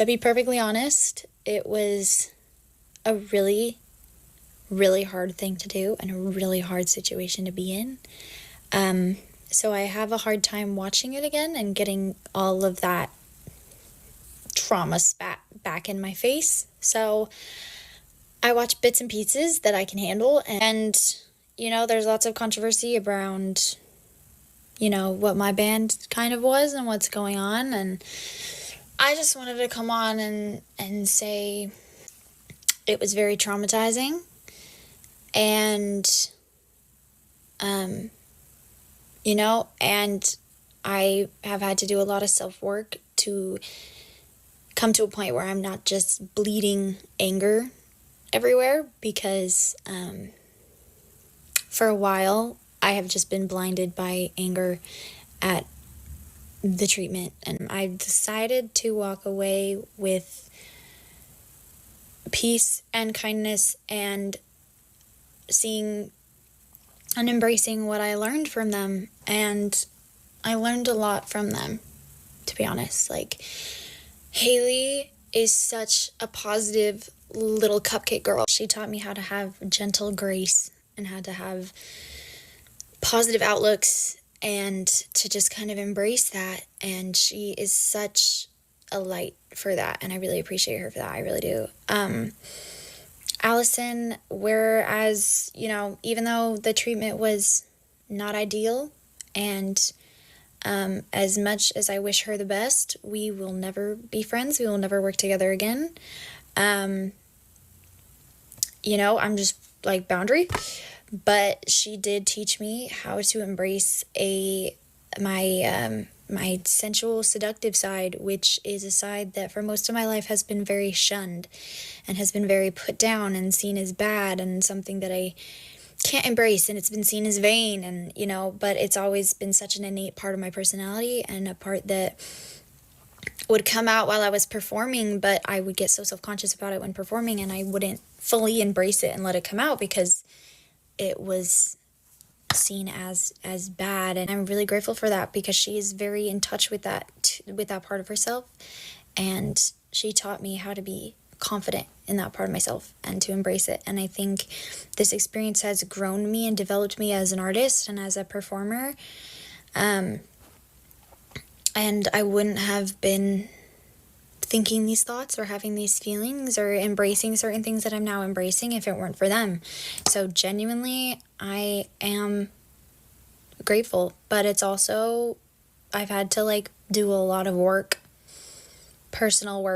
To be perfectly honest, it was a really, really hard thing to do and a really hard situation to be in. So I have a hard time watching it again and getting all of that trauma spat back in my face. So I watch bits and pieces that I can handle. And, there's lots of controversy around, what my band kind of was and what's going on. And I just wanted to come on and say it was very traumatizing. And, and I have had to do a lot of self-work to come to a point where I'm not just bleeding anger everywhere, because for a while I have just been blinded by anger at the treatment, and I decided to walk away with peace and kindness and seeing and embracing what I learned from them. And I learned a lot from them, to be honest. Like, Haley is such a positive little cupcake girl. She taught me how to have gentle grace and how to have positive outlooks and to just kind of embrace that. And she is such a light for that, and I really appreciate her for that. I really do. Alison, whereas, even though the treatment was not ideal, and as much as I wish her the best, we will never be friends. We will never work together again. I'm just like boundary. But she did teach me how to embrace my sensual, seductive side, which is a side that for most of my life has been very shunned and has been very put down and seen as bad and something that I can't embrace, and it's been seen as vain, and but it's always been such an innate part of my personality and a part that would come out while I was performing, but I would get so self-conscious about it when performing, and I wouldn't fully embrace it and let it come out because it was seen as bad. And I'm really grateful for that, because she is very in touch with that part of herself, and she taught me how to be confident in that part of myself and to embrace it. And I think this experience has grown me and developed me as an artist and as a performer, and I wouldn't have been thinking these thoughts or having these feelings or embracing certain things that I'm now embracing if it weren't for them. So genuinely, I am grateful, but it's also, I've had to do a lot of work, personal work,